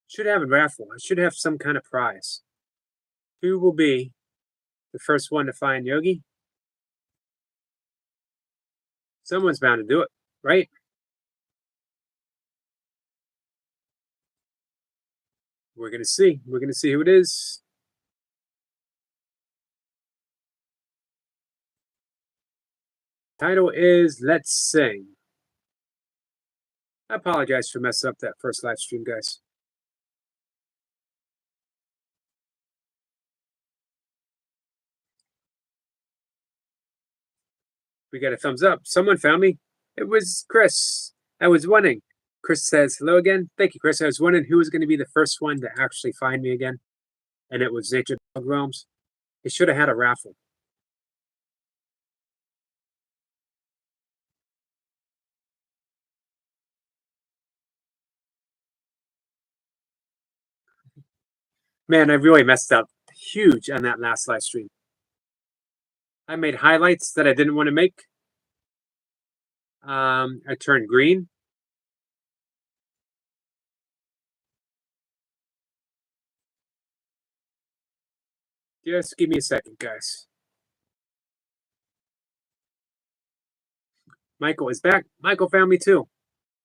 Should have a raffle. I should have some kind of prize. Who will be the first one to find Yogi? Someone's bound to do it, right? We're gonna see. We're gonna see who it is. Title is Let's Sing. I apologize for messing up that first live stream, guys. We got a thumbs up. Someone found me. It was Chris. I was wondering. Chris says hello again. Thank you, Chris. I was wondering who was going to be the first one to actually find me again, and it was Nature Dog Realms. He should have had a raffle. Man, I really messed up huge on that last live stream. I made highlights that I didn't want to make. I turned green. Just give me a second, guys. Michael is back. Michael found me too.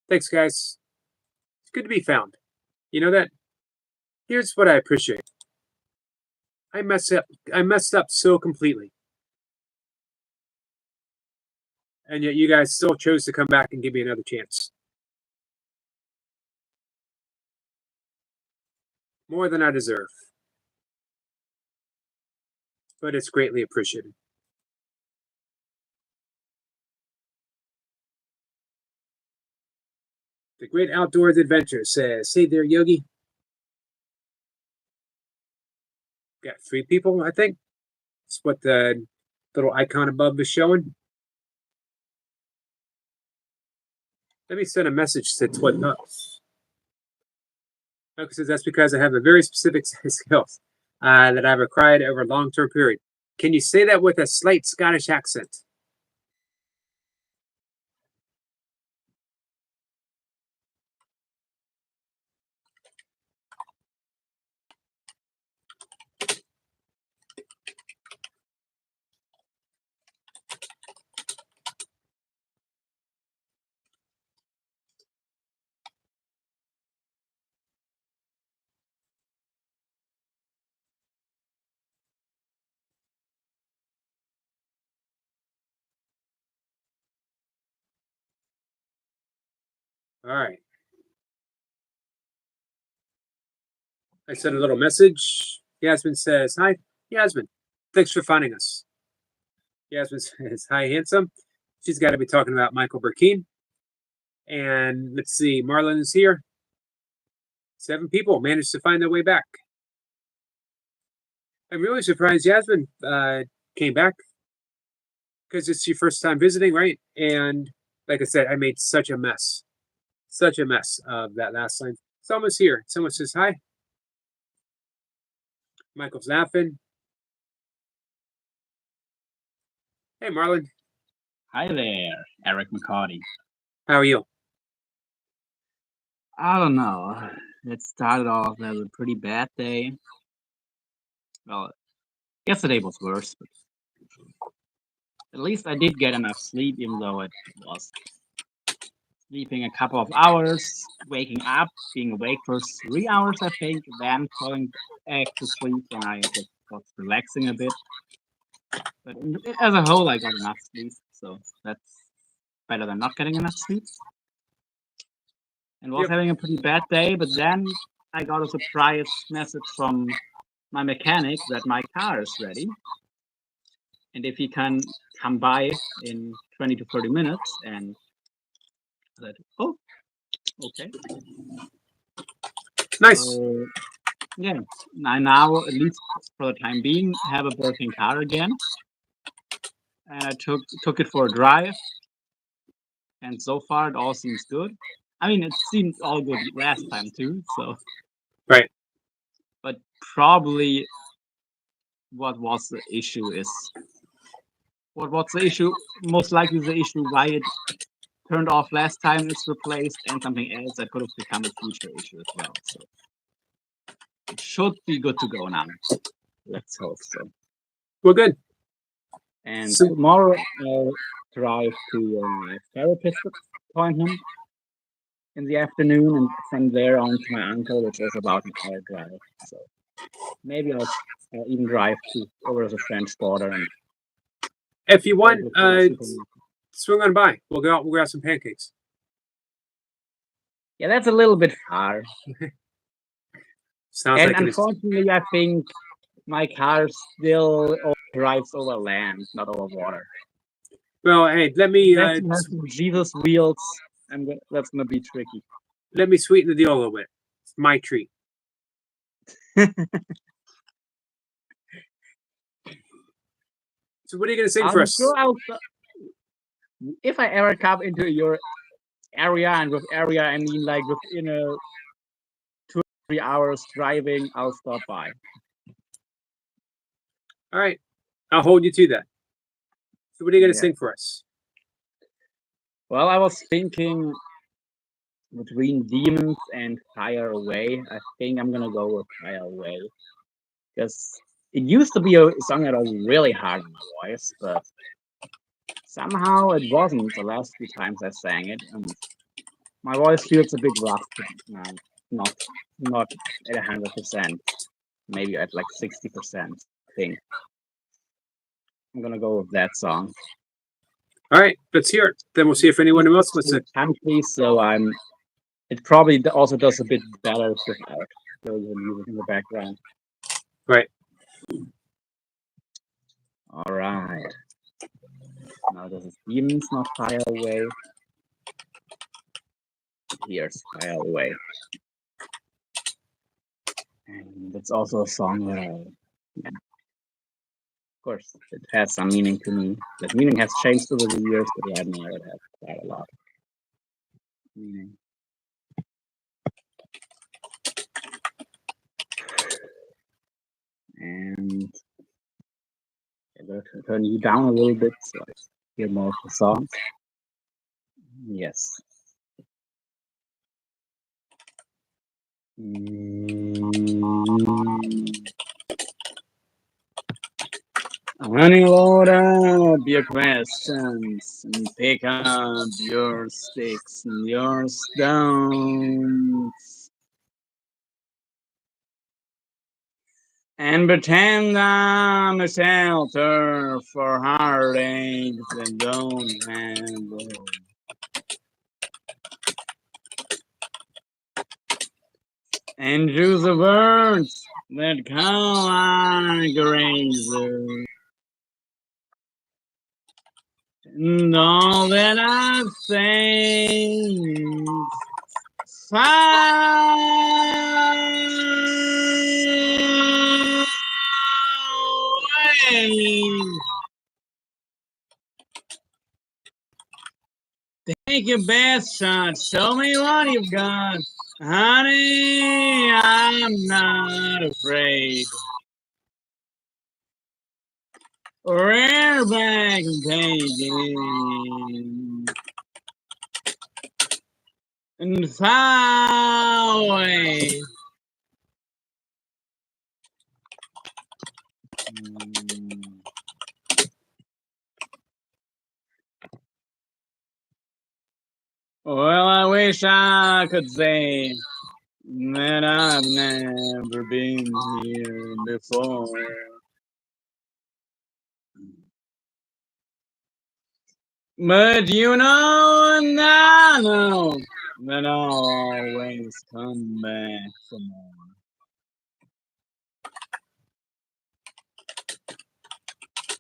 Thanks, guys. It's good to be found. You know that? Here's what I appreciate. I messed up so completely. And yet you guys still chose to come back and give me another chance. More than I deserve. But it's greatly appreciated. The Great Outdoors Adventure says, "Hey there, Yogi." Got 3 people, I think. That's what the little icon above is showing. Let me send a message to Twit Nuts. Says that's because I have a very specific set of skills that I've acquired over a long-term period. Can you say that with a slight Scottish accent? All right. I sent a little message. Yasmin says, "Hi, Yasmin. Thanks for finding us." Yasmin says, "Hi, handsome." She's got to be talking about Michael Burkeen. And let's see, Marlon is here. 7 people managed to find their way back. I'm really surprised Yasmin came back because it's your first time visiting, right? And like I said, I made such a mess of that last line. Someone's here. Someone says hi. Michael's laughing. Hey, Marlon. Hi there, Eric McCarty. How are you? I don't know. It started off as a pretty bad day. Well, yesterday was worse, but at least I did get enough sleep, even though it was sleeping a couple of hours, waking up, being awake for 3 hours, I think, then falling back to sleep when I just was relaxing a bit. But as a whole, I got enough sleep, so that's better than not getting enough sleep. And was having a pretty bad day, but then I got a surprise message from my mechanic that my car is ready. And if he can come by in 20 to 30 minutes, and I said, oh, okay. Nice. Yeah, I now, at least for the time being, have a working car again. And I took it for a drive. And so far, it all seems good. I mean, it seemed all good last time too, so. Right. But probably what was the issue is, what's the issue? Most likely the issue why it turned off last time is replaced, and something else that could have become a future issue as well. So it should be good to go now. Let's hope so. We're good. And So- tomorrow I'll drive to my therapist appointment in the afternoon, and from there on to my uncle, which is about an hour drive. So maybe I'll even drive over the French border and If you want, go to the supermarket. swing on by. We'll go out. We'll grab some pancakes. Yeah, that's a little bit far. Sounds And like it is. unfortunately, I think my car still drives over land, not over water. Well, hey, let me Unless you have some Jesus wheels, that's gonna be tricky. let me sweeten the deal a little bit. It's my treat. So what are you gonna sing for I'm us? sure if I ever come into your area, and with area I mean like within 2 or 3 hours driving, I'll stop by. All right, I'll hold you to that. So what are you gonna Yeah. sing for us? Well, I was thinking between Demons and Fire Away. I think I'm gonna go with Fire Away, because it used to be a song that was really hard on my voice, but somehow it wasn't the last few times I sang it, and my voice feels a bit rusty now. Not at 100%, maybe at like 60%. I think I'm gonna go with that song. All right, let's hear it. Then we'll see if anyone else wants to. Country, so it probably also does a bit better without those music in the background. Right. All right. Now this is Demons, not Fire Away. Here's Fire Away. And it's also a song that of course, it has some meaning to me. That meaning has changed over the years, but right now it has quite a lot of meaning. And I'm going to turn you down a little bit so I hear more of the song. Yes. Honey, load up your questions and pick up your sticks and your stones and pretend I'm a shelter for heartaches that don't have home. And choose the words that come like a razor. And all that I say is fine. Take your best shot. Show me what you've got. Honey, I'm not afraid. We're back and taking and far away. Well, I wish I could say that I've never been here before. But you know and I know that I'll always come back for more.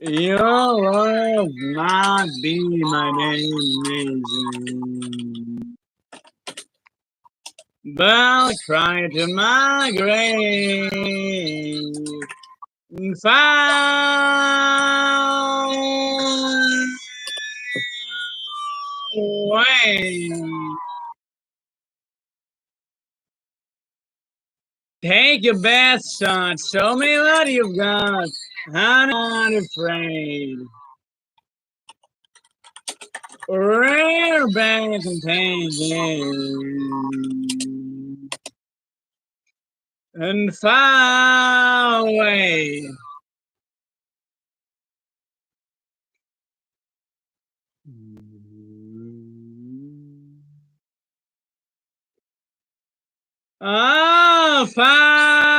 Your love might be my destination, but I'll cry to my grave and find a way. Take your best shot, show me what you've got. I'm not afraid. We're back and taking and far away. Oh, far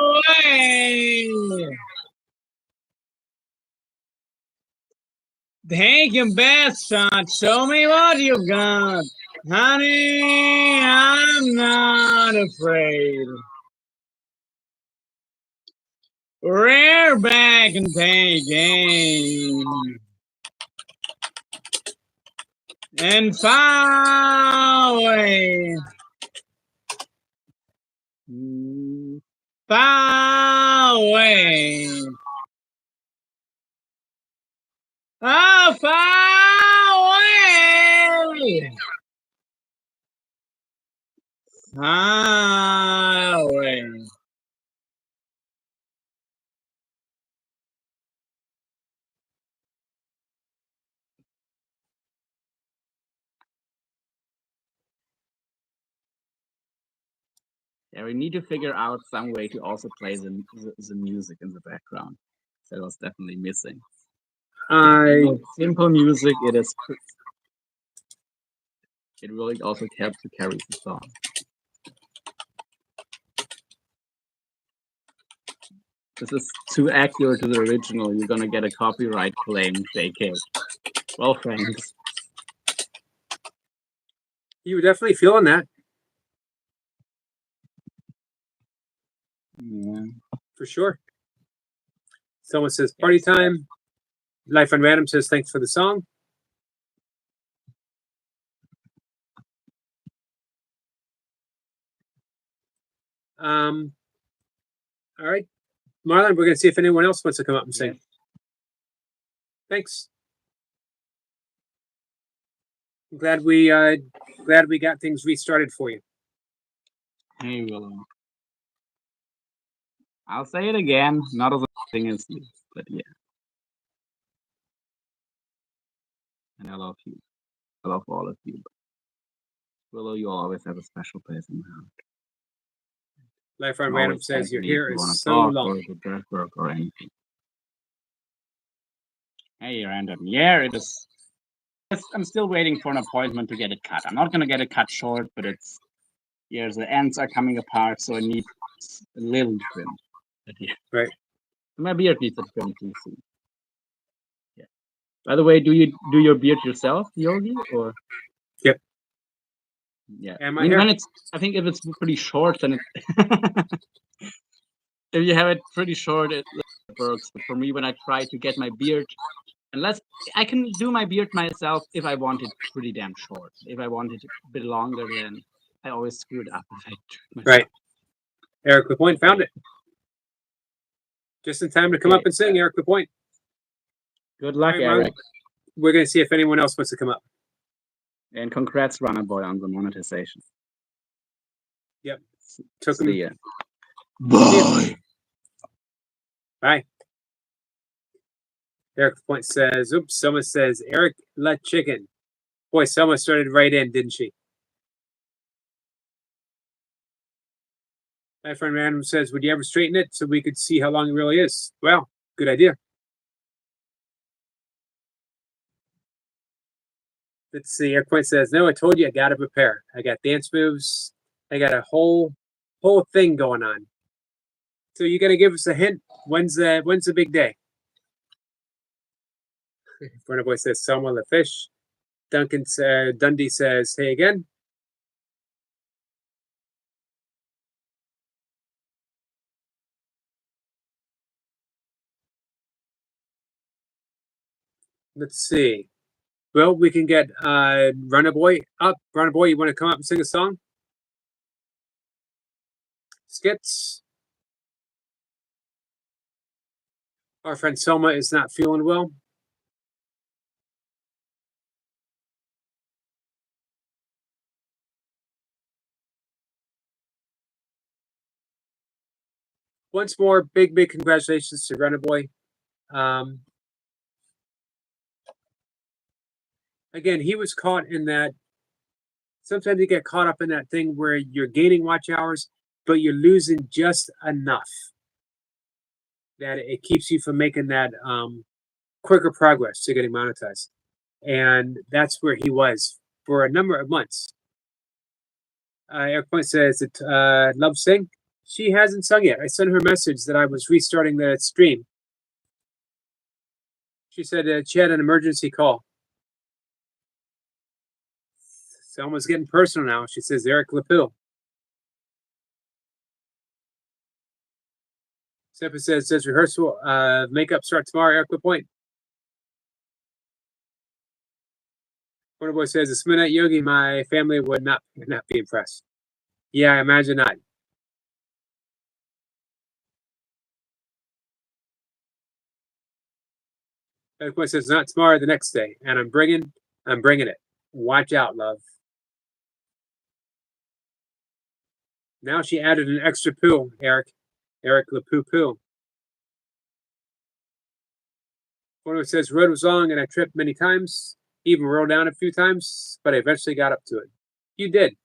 away. Take your best shot. Show me what you got. Honey, I'm not afraid. Rear back and take aim. And far away. Far away. Oh, far away. Far away. Yeah, we need to figure out some way to also play the music in the background. That was definitely missing. Simple music, it really also helps to carry the song. This is too accurate to the original. You're gonna get a copyright claim, JK. Well, thanks. You were definitely feeling that. Yeah. For sure. Someone says party time. Life on Random says thanks for the song. All right, Marlon, we're gonna see if anyone else wants to come up and sing. Yeah. Thanks. I'm glad we got things restarted for you. Hey, Willow. I'll say it again. Not as a thing as you, but yeah. And I love you. I love all of you. Willow, you always have a special place in my heart. Life on Random says your hair is so long. Or anything. Hey, Random. Yeah, it is. I'm still waiting for an appointment to get it cut. I'm not gonna get it cut short, but it's the ends are coming apart, so I need a little trim. Yeah. Right. My beard needs a trim too soon. Yeah. By the way, do you do your beard yourself, Yogi, or? Yep. Yeah. And I mean, when I think if it's pretty short, then if you have it pretty short, it works. But for me, when I try to get my beard, unless I can do my beard myself if I want it pretty damn short. If I want it a bit longer, then I always screw it up if I do it myself. Right. Eric LaPointe found it. Just in time to come up and sing, Eric LaPointe. Good luck, right, Eric. We're going to see if anyone else wants to come up. And congrats, Runner Boy, on the monetization. Yep. Took him. Ya. Bye. Bye. Eric LaPointe says, oops, someone says, Eric La Chicken. Boy, someone started right in, didn't she? My friend Random says, would you ever straighten it so we could see how long it really is? Well, good idea. Let's see. Eric Point says, no, I told you I got to prepare. I got dance moves. I got a whole thing going on. So you're going to give us a hint. When's the big day? Brenda Boy says, Selma the fish. Dundee says, hey again. Let's see. Well, we can get Runner Boy up. Runner Boy, you want to come up and sing a song? Skits. Our friend Selma is not feeling well. Once more, big congratulations to Runner Boy. Again, he was caught in that Sometimes you get caught up in that thing where you're gaining watch hours, but you're losing just enough that it keeps you from making that quicker progress to getting monetized. And that's where he was for a number of months. Eric Point says that Love Sing. She hasn't sung yet. I sent her a message that I was restarting the stream. She said she had an emergency call. Selma's getting personal now. She says Eric Lapille. Seppa says rehearsal makeup start tomorrow. Eric Lapointe. Corner Boy says, "This midnight yogi, my family would not be impressed." Yeah, I imagine not. Eric Boy says, "Not tomorrow, the next day," and I'm bringing it. Watch out, love. Now she added an extra poo, Eric Le Poo Poo. Corner says, "Road was long and I tripped many times, even rolled down a few times, but I eventually got up to it." You did.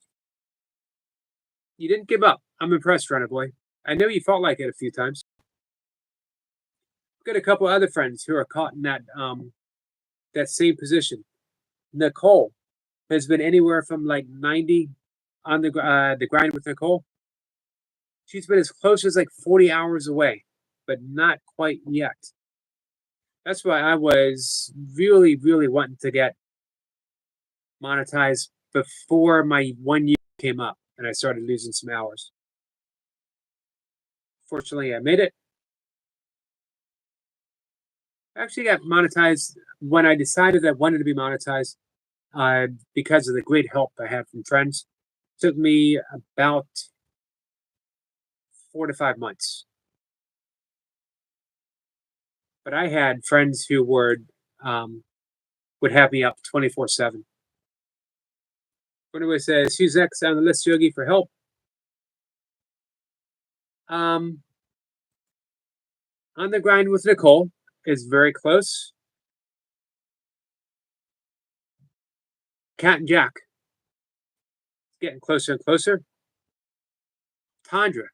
You didn't give up. I'm impressed, Runner Boy. I know you felt like it a few times. I've got a couple other friends who are caught in that same position. Nicole has been anywhere from like 90 on the grind with Nicole. She's been as close as like 40 hours away, but not quite yet. That's why I was really, really wanting to get monetized before my 1 year came up and I started losing some hours. Fortunately, I made it. I actually got monetized when I decided I wanted to be monetized because of the great help I had from friends. It took me about 4 to 5 months. But I had friends who would have me up 24/7. Anyway, says, "Who's next on the list, Yogi, for help?" On the grind with Nicole is very close. Cat and Jack. It's getting closer and closer. Tandra.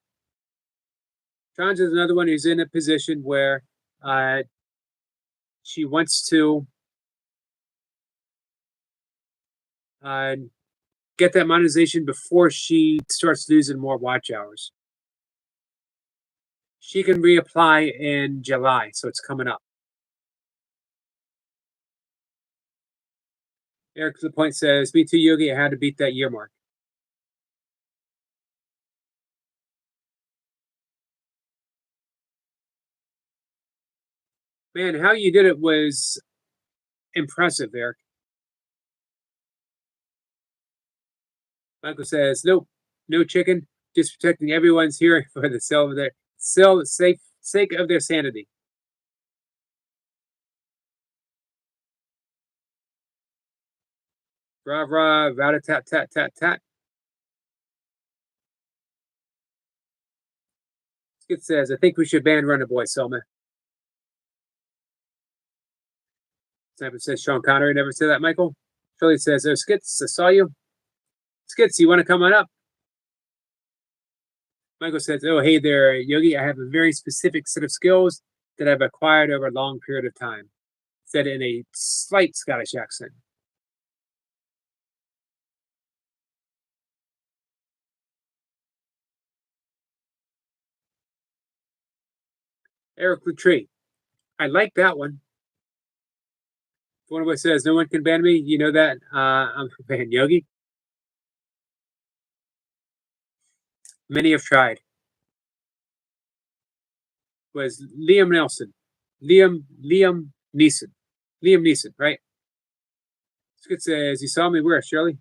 Tandra is another one who's in a position where she wants to get that monetization before she starts losing more watch hours. She can reapply in July, so it's coming up. Eric to the point says, "Me too, Yogi. I had to beat that year mark." Man, how you did it was impressive, Eric. Michael says, "Nope, no chicken. Just protecting everyone's hearing for the sake of their sanity." Rah rah, rat a tat tat tat tat. Skit says, "I think we should ban Runner Boy, Selma." Sniper says, "Sean Connery never said that, Michael." Shirley says, "Oh, Skits, I saw you. Skits, you want to come on up?" Michael says, "Oh, hey there, Yogi. I have a very specific set of skills that I've acquired over a long period of time." Said in a slight Scottish accent. Eric Latrie. I like that one. One of us says, "No one can ban me." You know that. I'm ban Yogi. Many have tried. Was Liam Nelson. Liam Neeson. Liam Neeson, right? Skit says, "You saw me where, Shirley?"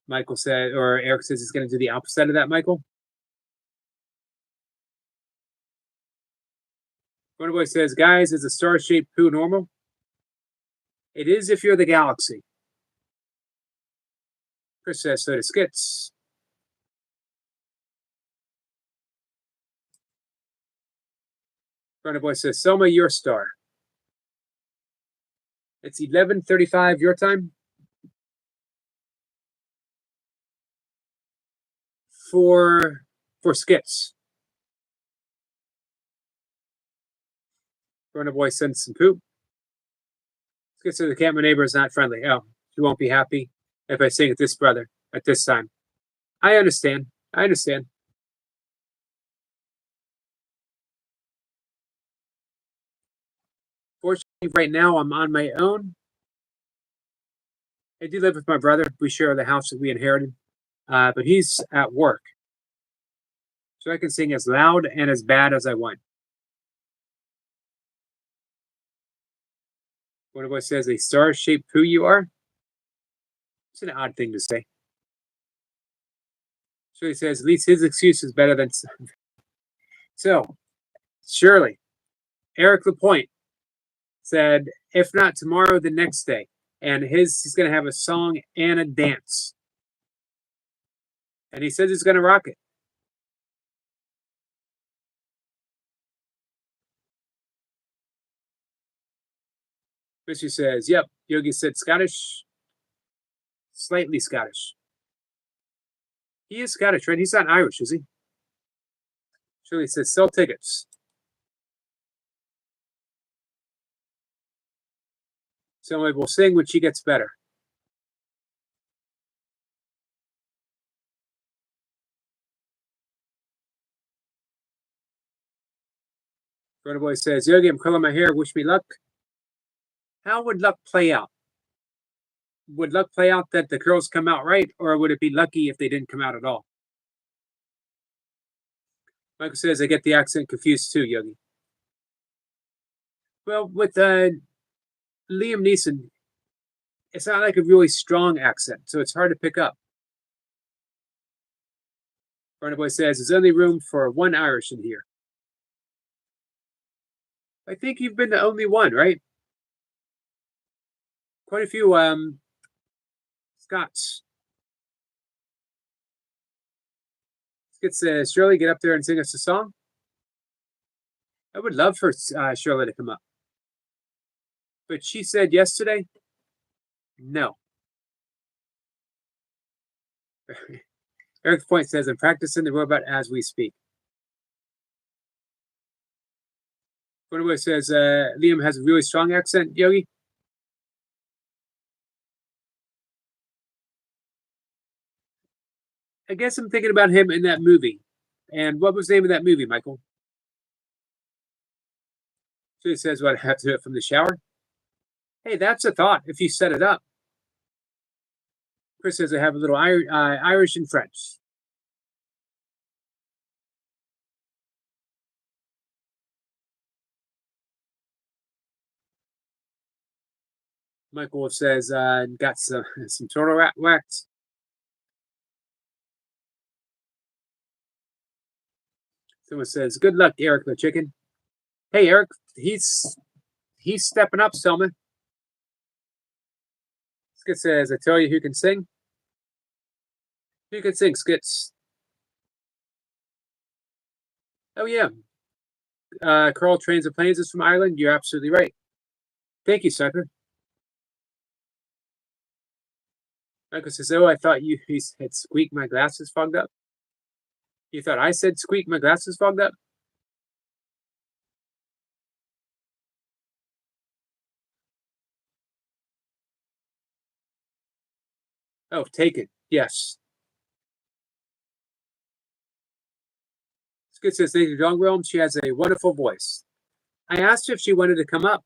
Michael said, or Eric says he's going to do the opposite of that, Michael. Boy says, "Guys, is a star-shaped poo normal?" It is if you're the galaxy. Chris says, "So do skits." Boy says, "Selma, your star." It's 11:35 your time. for skits. Burna Boy sends some poop. Skits says the camera neighbor is not friendly. Oh, he won't be happy if I sing at this brother at this time. I understand. I understand. Fortunately, right now I'm on my own. I do live with my brother. We share the house that we inherited, but he's at work, so I can sing as loud and as bad as I want. Burna Boy says, "A star-shaped poo you are." It's an odd thing to say. So he says, at least his excuse is better than. So, Shirley, Eric Lapointe said, if not tomorrow, the next day. And he's going to have a song and a dance. And he says he's going to rock it. Chrissy says, yep, Yogi said Scottish. Slightly Scottish. He is Scottish, right? He's not Irish, is he? Shirley says, sell tickets. Somebody will sing when she gets better. Burna Boy says, Yogi, I'm curling my hair. Wish me luck. How would luck play out? Would luck play out that the curls come out right, or would it be lucky if they didn't come out at all? Michael says, I get the accent confused too, Yogi. Well, with Liam Neeson, it's not like a really strong accent, so it's hard to pick up. Burna Boy says, there's only room for one Irish in here. I think you've been the only one, right? Quite a few Scots. Let's get Shirley, get up there and sing us a song. I would love for Shirley to come up. But she said yesterday, no. Eric Point says, I'm practicing the robot as we speak. Burna Boy says, Liam has a really strong accent, Yogi. I guess I'm thinking about him in that movie. And what was the name of that movie, Michael? So he says, what, I have to do it from the shower? Hey, that's a thought if you set it up. Chris says, I have a little Irish and French. Michael says, got some turtle wax. Someone says, good luck, Eric the chicken. Hey, Eric, he's stepping up, Selma. Skit says, I tell you who can sing. Who can sing, Skits? Oh, yeah. Carl Trains and Planes is from Ireland. You're absolutely right. Thank you, sucker. Michael says, oh, I thought you had squeak my glasses fogged up. You thought I said squeak my glasses fogged up? Oh, take it. Yes. Skid says, thank you, John Realm. She has a wonderful voice. I asked her if she wanted to come up.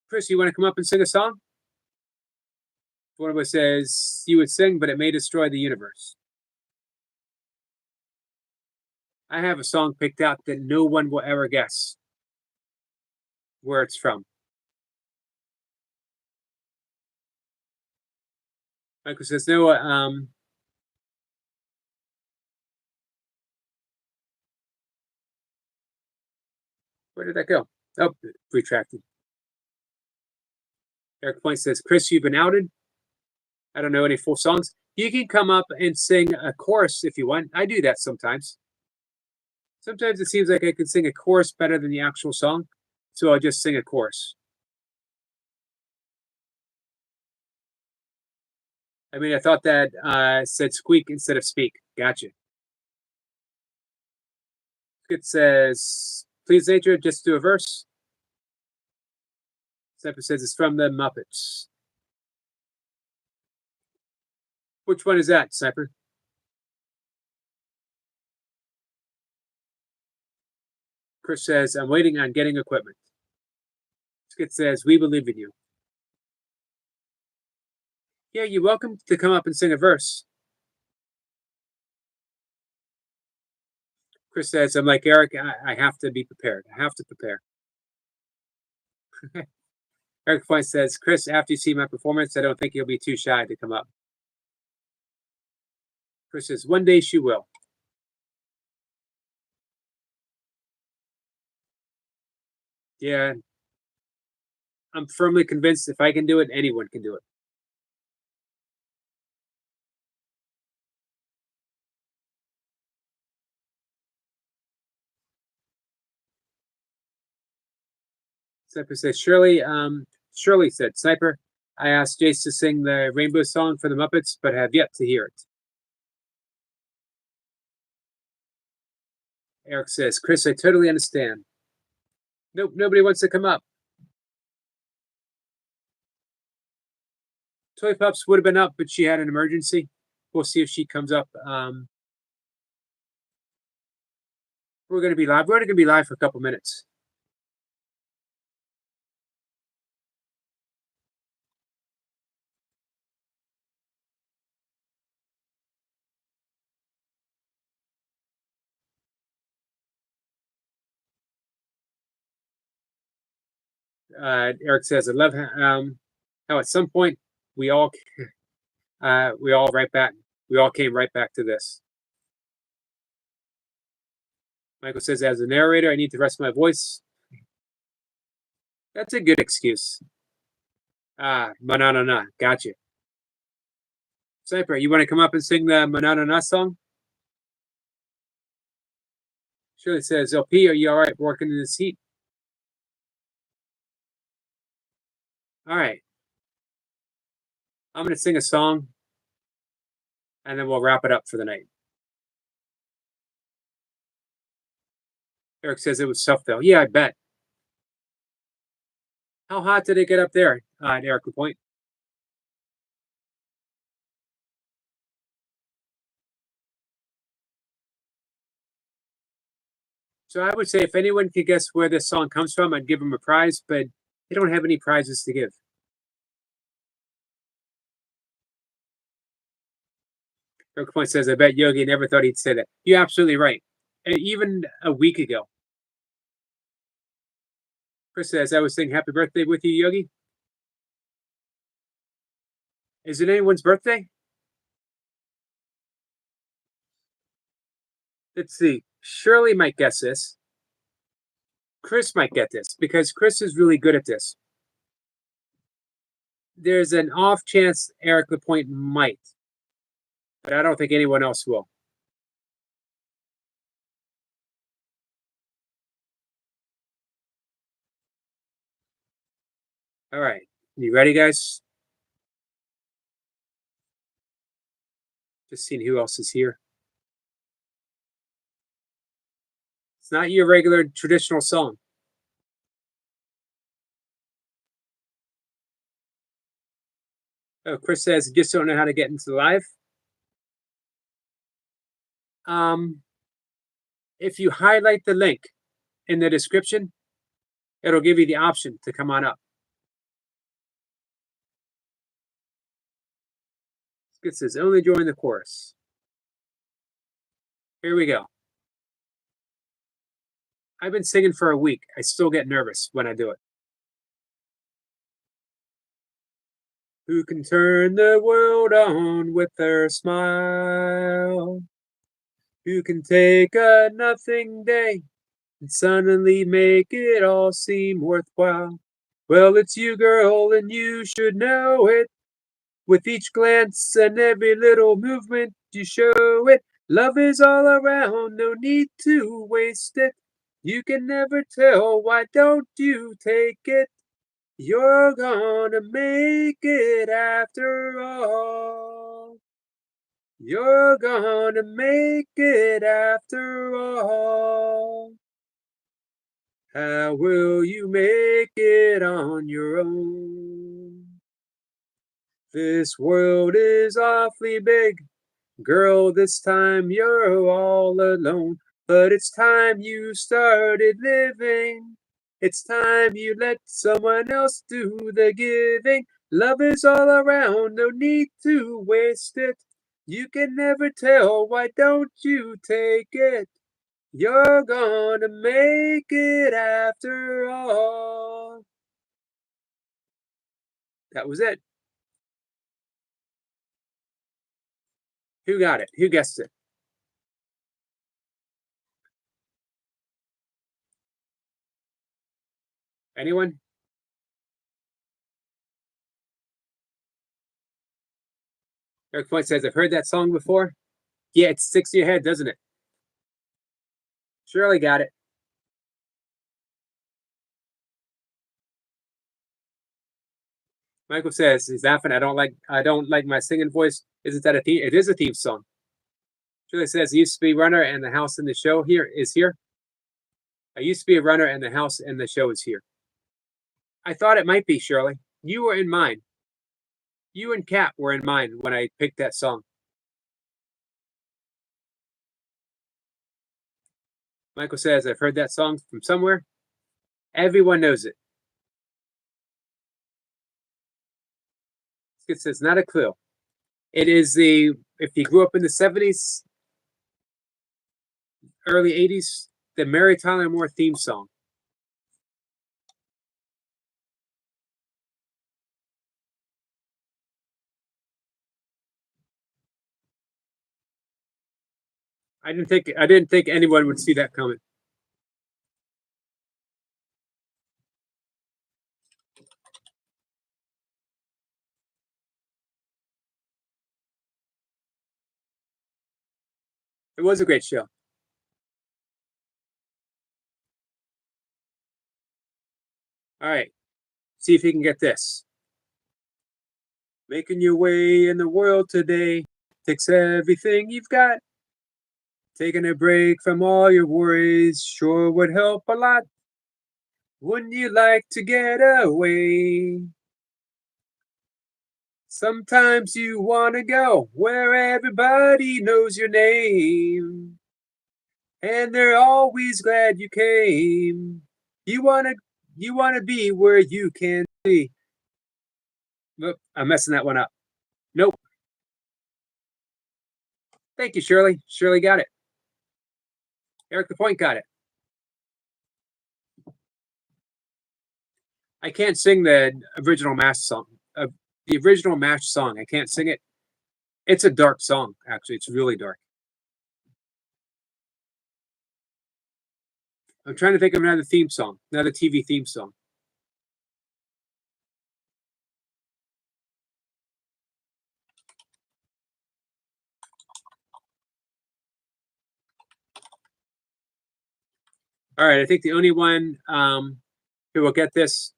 Chris, you want to come up and sing a song? One of us says, you would sing, but it may destroy the universe. I have a song picked out that no one will ever guess where it's from. Michael says, no, where did that go? Oh, retracted. Eric Point says, Chris, you've been outed. I don't know any full songs. You can come up and sing a chorus if you want. I do that sometimes. Sometimes it seems like I can sing a chorus better than the actual song, so I'll just sing a chorus. I mean, I thought that said squeak instead of speak. Gotcha. It says, please, nature, just do a verse. Sniper says it's from the Muppets. Which one is that, Sniper? Chris says, I'm waiting on getting equipment. Skit says, we believe in you. Yeah, you're welcome to come up and sing a verse. Chris says, I'm like Eric, I have to be prepared. I have to prepare. Eric Point says, Chris, after you see my performance, I don't think you'll be too shy to come up. Chris says, one day she will. Yeah, I'm firmly convinced if I can do it, anyone can do it. Sniper says, Shirley said, Sniper, I asked Jace to sing the Rainbow Song for the Muppets, but have yet to hear it. Eric says, Chris, I totally understand. Nope, nobody wants to come up. Toy Pups would have been up, but she had an emergency. We'll see if she comes up. We're going to be live. We're only going to be live for a couple minutes. Eric says, I love how at some point we all came right back to this. Michael says, as a narrator, I need to rest my voice. That's a good excuse. Manana, gotcha. Sniper, you want to come up and sing the Manana song? Shirley says, LP, are you all right working in this heat? All right. I'm going to sing a song, and then we'll wrap it up for the night. Eric says it was tough, though. Yeah, I bet. How hot did it get up there at Eric Point? So I would say if anyone could guess where this song comes from, I'd give them a prize, but they don't have any prizes to give. Eric Point says, I bet Yogi never thought he'd say that. You're absolutely right. Even a week ago. Chris says, I was saying happy birthday with you, Yogi. Is it anyone's birthday? Let's see. Shirley might guess this. Chris might get this because Chris is really good at this. There's an off chance Eric Lapointe might, but I don't think anyone else will. All right. You ready, guys? Just seeing who else is here. It's not your regular traditional song. Oh, Chris says, just don't know how to get into the live. If you highlight the link in the description, it'll give you the option to come on up. It says only join the chorus. Here we go. I've been singing for a week. I still get nervous when I do it. Who can turn the world on with their smile? Who can take a nothing day and suddenly make it all seem worthwhile? Well, it's you, girl, and you should know it. With each glance and every little movement, you show it. Love is all around, no need to waste it. You can never tell, why don't you take it? You're gonna make it after all. You're gonna make it after all. How will you make it on your own? This world is awfully big. Girl, this time you're all alone. But it's time you started living. It's time you let someone else do the giving. Love is all around, no need to waste it. You can never tell, why don't you take it? You're gonna make it after all. That was it. Who got it? Who guessed it? Anyone? Eric Point says, I've heard that song before. Yeah, it sticks to your head, doesn't it? Shirley got it. Michael says, he's laughing. I don't like my singing voice. Isn't that a theme? It is a theme song. Shirley says, I used to be a runner and the house in the show here is here. I used to be a runner and the house in the show is here. I thought it might be, Shirley. You were in mine. You and Kat were in mine when I picked that song. Michael says, I've heard that song from somewhere. Everyone knows it. Skip says, not a clue. It is if you grew up in the 70s, early 80s, the Mary Tyler Moore theme song. I didn't think anyone would see that coming. It was a great show. All right. See if you can get this. Making your way in the world today takes everything you've got. Taking a break from all your worries sure would help a lot. Wouldn't you like to get away? Sometimes you want to go where everybody knows your name. And they're always glad you came. You wanna be where you can see. Oop, I'm messing that one up. Nope. Thank you, Shirley. Shirley got it. Eric the Point got it. I can't sing the original MASH song. The original MASH song. I can't sing it. It's a dark song, actually. It's really dark. I'm trying to think of another theme song, another TV theme song. All right, I think the only one who will get this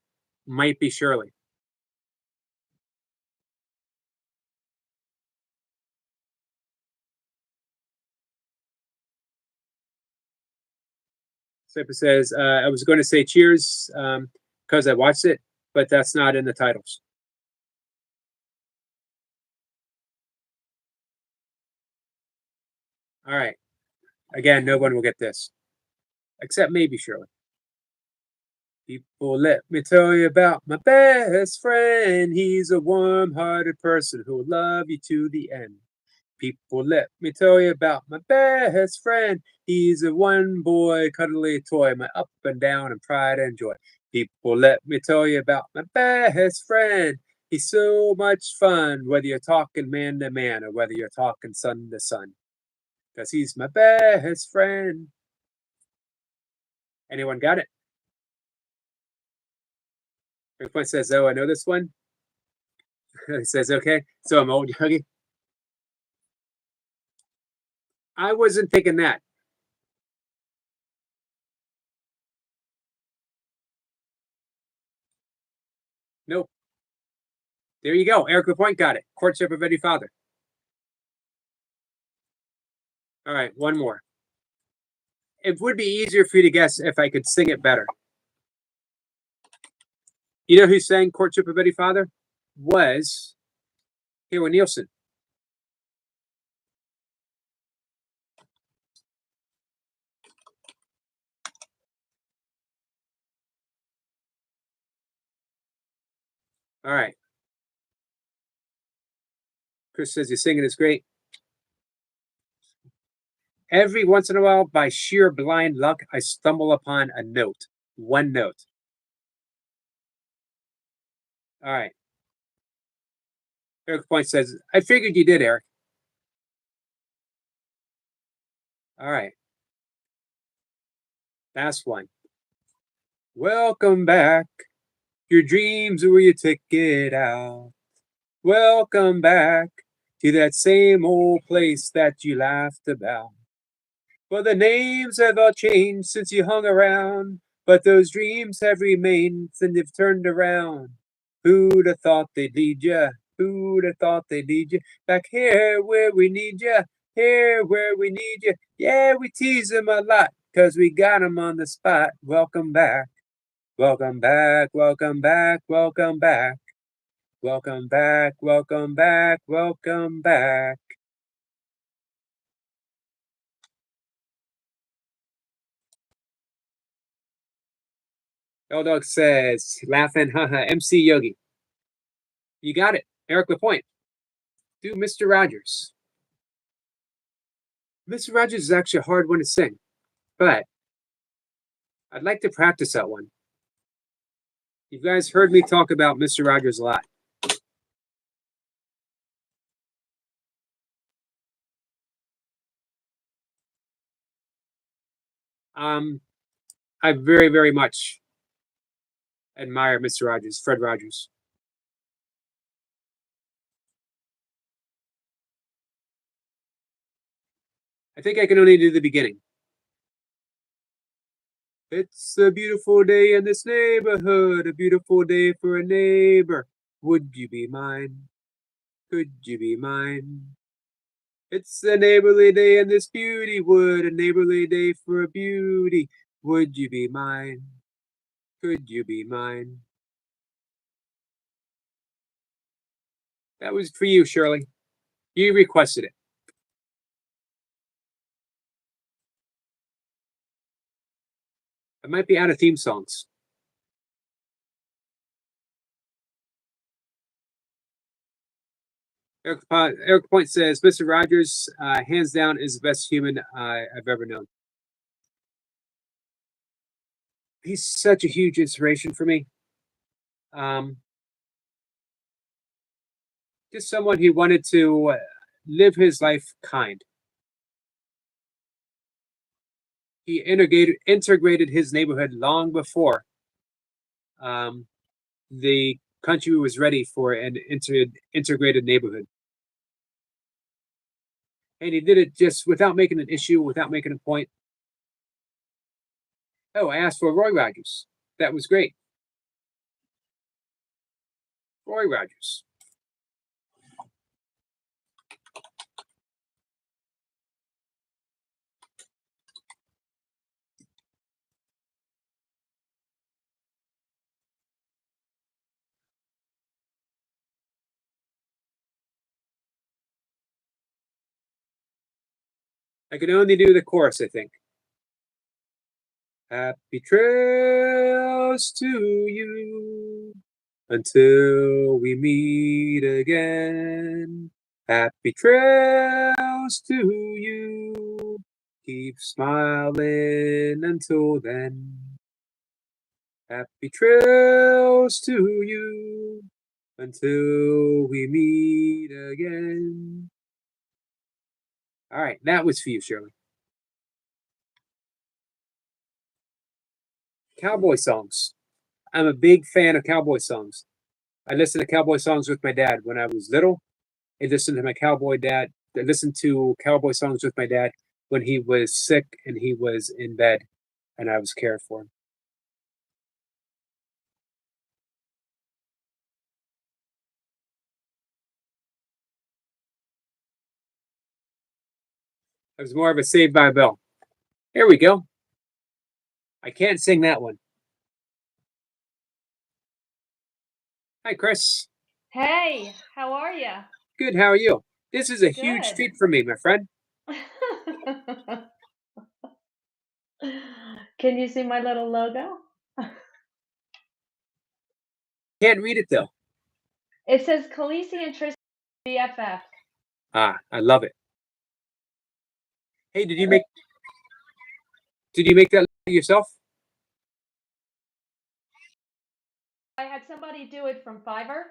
might be Shirley. Sipa says, I was going to say Cheers because I watched it, but that's not in the titles. All right. Again, no one will get this, except maybe Shirley. People, let me tell you about my best friend. He's a warm-hearted person who will love you to the end. People, let me tell you about my best friend. He's a one-boy cuddly toy, my up and down and pride and joy. People, let me tell you about my best friend. He's so much fun, whether you're talking man to man or whether you're talking sun to sun. Because he's my best friend. Anyone got it? Point says, oh, I know this one. He says, okay, so I'm old Yogi. I wasn't thinking that. Nope. There you go. Eric Point got it. Courtship of Eddie Father. All right, one more. It would be easier for you to guess if I could sing it better. You know who sang Courtship of Betty Father? Was Harold Nielsen. All right. Chris says your singing is great. Every once in a while, by sheer blind luck, I stumble upon a note. One note. All right. Eric Point says, I figured you did, Eric. All right. Last one. Welcome back. Your dreams are where you take it out. Welcome back to that same old place that you laughed about. Well, the names have all changed since you hung around, but those dreams have remained and they've turned around. Who'd have thought they'd lead ya? Who'd have thought they'd lead ya? Back here where we need ya, here where we need ya. Yeah, we tease 'em a lot, 'cause we got 'em on the spot. Welcome back. Welcome back, welcome back, welcome back. Welcome back, welcome back, welcome back. L Dog says, laughing, haha, MC Yogi. You got it. Eric LaPointe. Do Mr. Rogers. Mr. Rogers is actually a hard one to sing, but I'd like to practice that one. You guys heard me talk about Mr. Rogers a lot. I very, very much admire Mr. Rogers, Fred Rogers. I think I can only do the beginning. It's a beautiful day in this neighborhood, a beautiful day for a neighbor. Would you be mine? Could you be mine? It's a neighborly day in this beauty wood, a neighborly day for a beauty. Would you be mine? Could you be mine? That was for you, Shirley. You requested it. I might be out of theme songs. Eric Point says, Mr. Rogers, hands down, is the best human I've ever known. He's such a huge inspiration for me. Just someone who wanted to live his life kind. He integrated his neighborhood long before the country was ready for an integrated neighborhood. And he did it just without making an issue, without making a point. Oh, I asked for Roy Rogers. That was great. Roy Rogers. I can only do the chorus, I think. Happy trails to you until we meet again. Happy trails to you. Keep smiling until then. Happy trails to you until we meet again. All right, that was for you, Shirley. Cowboy songs. I'm a big fan of cowboy songs. I listened to cowboy songs with my dad when I was little. I listened to my cowboy dad. I listened to cowboy songs with my dad when he was sick and he was in bed and I was caring for him. It was more of a Saved by the Bell. Here we go. I can't sing that one. Hi, Chris. Hey, how are you? Good. How are you? This is a huge Good. treat for me, my friend. Can you see my little logo? Can't read it though. It says Khaleesi and Tristan BFF. Ah, I love it. Hey, did you make that yourself? I had somebody do it from Fiverr.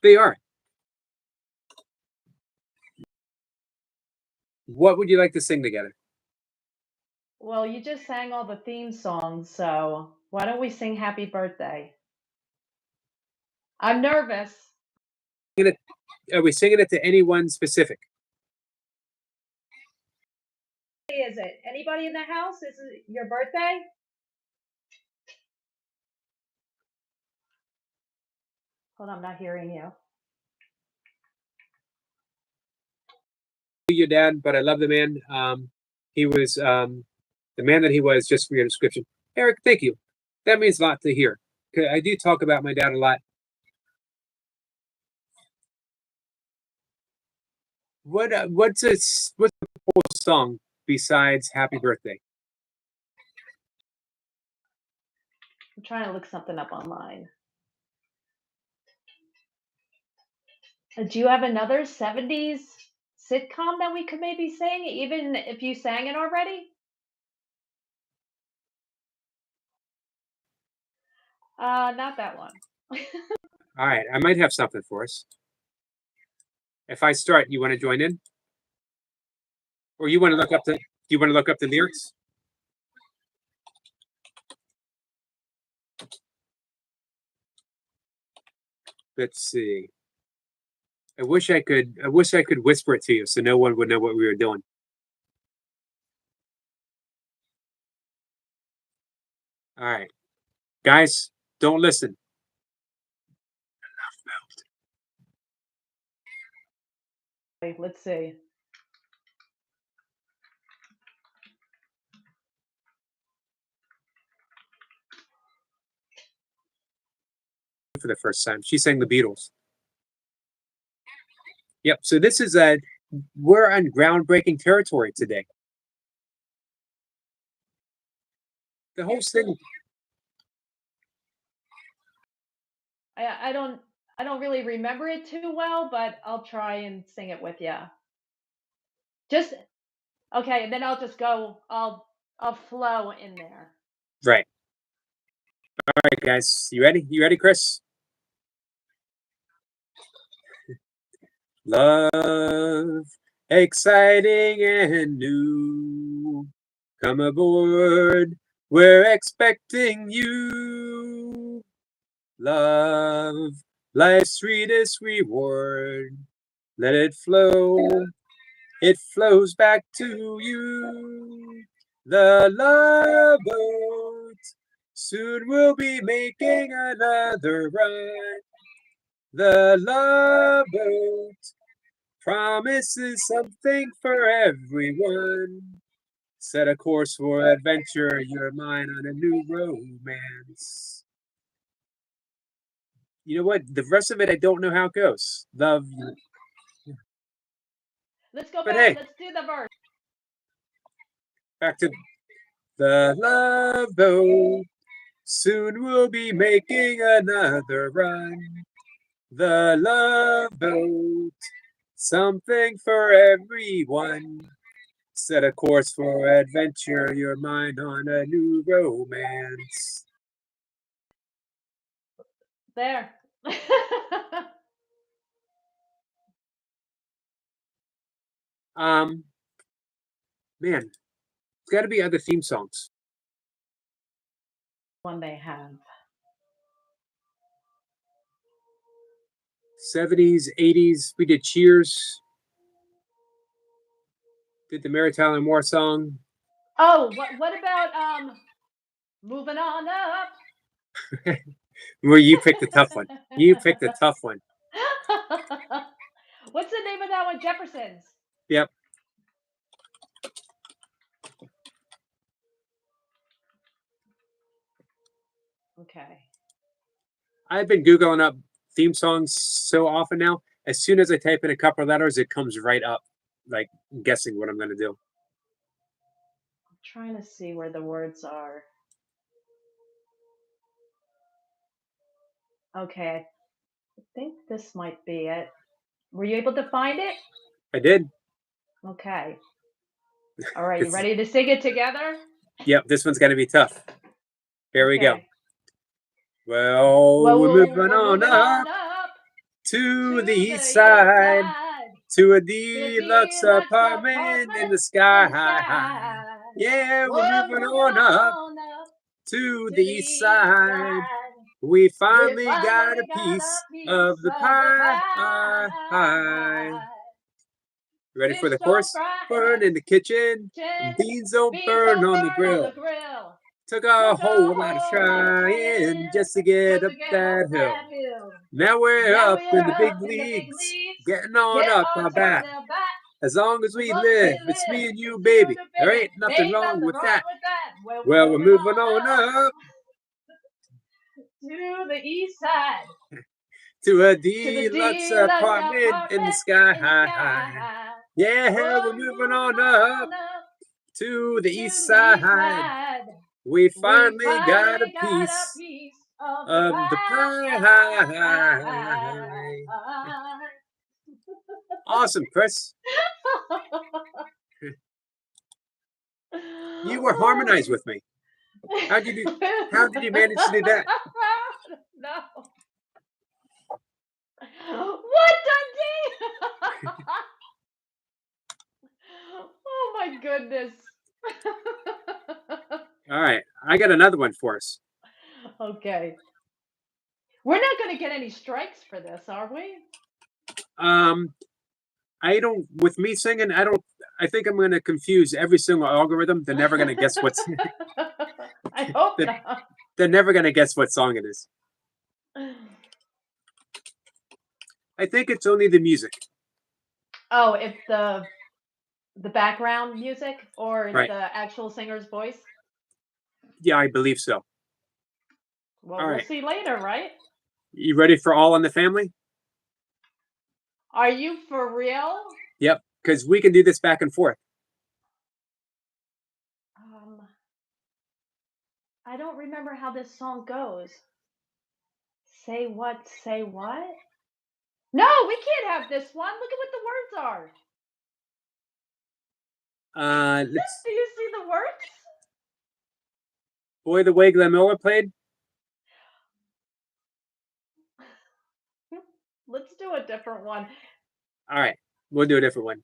They are. What would you like to sing together? Well, you just sang all the theme songs, so why don't we sing Happy Birthday? I'm nervous. Are we singing it to anyone specific? Is it? Anybody in the house? Is it your birthday? Hold on, I'm not hearing you. Your dad, but I love the man. He was the man that he was, just for your description. Eric, thank you. That means a lot to hear. I do talk about my dad a lot. What's a whole song besides Happy Birthday? I'm trying to look something up online. Do you have another 70s sitcom that we could maybe sing, even if you sang it already? Not that one. All right, I might have something for us. If I start, you want to join in, or you want to look up the? Do you want to look up the lyrics? Let's see. I wish I could whisper it to you so no one would know what we were doing. All right, guys, don't listen. Let's see. For the first time, she sang the Beatles. Yep. So this is we're on groundbreaking territory today. The whole thing. I don't really remember it too well, but I'll try and sing it with you. Just okay, and then I'll just go. I'll flow in there. Right. All right, guys. You ready? You ready, Chris? Love, exciting and new. Come aboard. We're expecting you. Love, life's sweetest reward. Let it flow. It flows back to you. The love boat. Soon we'll be making another run. The love boat promises something for everyone. Set a course for adventure, your mind on a new romance. You know what? The rest of it, I don't know how it goes. Love. Let's go But back. hey. Let's do the verse. Back to the love boat. Soon we'll be making another run. The love boat. Something for everyone. Set a course for adventure, your mind on a new romance. There. Man, it's got to be other theme songs. One they have. 70s, 80s, we did Cheers. Did the Mary Tyler Moore song. Oh, what about Moving On Up? Well, you picked a tough one. You picked a tough one. What's the name of that one? Jefferson's. Yep. Okay. I've been Googling up theme songs so often now. As soon as I type in a couple of letters, it comes right up, like guessing what I'm going to do. I'm trying to see where the words are. Okay. I think this might be it. Were you able to find it? I did. Okay. All right. You ready to sing it together? Yep, this one's going to be tough. Here we go. Okay. Well, Well, we're we're moving on moving up on up to the east east side, side, to a to deluxe deluxe apartment in the in the sky. sky. Yeah, we're We're moving moving on up on up to to the the east east side. side. We We finally got finally a got a piece piece of the of the pie. pie. Ready for Fish the don't chorus? fry Burn in the kitchen, chicken, beans don't beans burn don't on the burn on grill. the grill. Took a Took a whole lot of whole lot of trying trying just to get just up to get up that hill. that hill. Now we're Now up in we're the big up in the big leagues, leagues, getting on getting up on our top back. the bat. As long as As we long as we live, it's live, me and you, it's you baby. and There baby. ain't There nothing ain't wrong nothing with wrong that. with that. Well, Well, we're moving on on up to the east side, to a to the deluxe deluxe apartment in the apartment sky. in the sky. Yeah, Oh, we're we're moving on moving up on up to the to east the east side. side. We We finally got a finally got a piece piece of the of the pie. pie. Awesome, Chris. You were harmonized with me. How did you manage to do that? No. What, Dundee? Oh my goodness. All right, I got another one for us. Okay. We're not going to get any strikes for this, are we? I don't. With me singing, I don't. I think I'm going to confuse every single algorithm. They're never going to guess what's. I hope they're, not. they're never going to guess what song it is. I think it's only the music. Oh, if the background music or Right. the actual singer's voice? Yeah, I believe so. Well, All we'll right. see later, right? You ready for All in the Family? Are you for real? Yep, because we can do this back and forth. I don't remember how this song goes. Say what? Say what? No, we can't have this one. Look at what the words are. Let's. Do you see the words? Boy, the way Glenn Miller played. Let's do a different one. All right, we'll do a different one.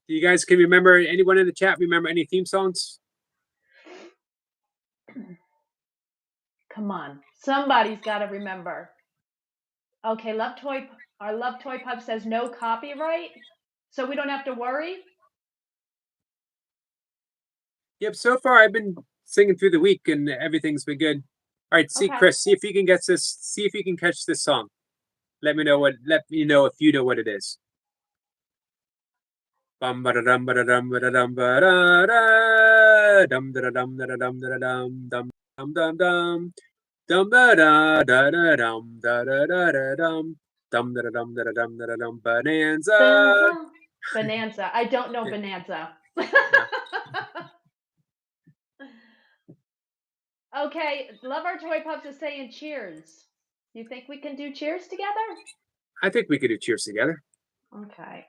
Do you guys can remember anyone in the chat? Remember any theme songs? Come on, somebody's got to remember. Okay, our Love Toy Pub says no copyright, so we don't have to worry. Yep. So far, I've been singing through the week, and everything's been good. All right, see, Okay. Chris, see if you can guess this. See if you can catch this song. Let me know if you know what it is. Bum ba da dum ba da dum ba da dum ba da da dum da da dum da da dum da da dum dum dum dum dum dum ba da da da dum da da da da dum dum da da dum da da dum da da dum Bonanza. Dun, dun. Bonanza. I don't know Yeah. Bonanza. Okay, Love Our Toy Pups is saying cheers. You think we can do cheers together? I think we could do cheers together. Okay.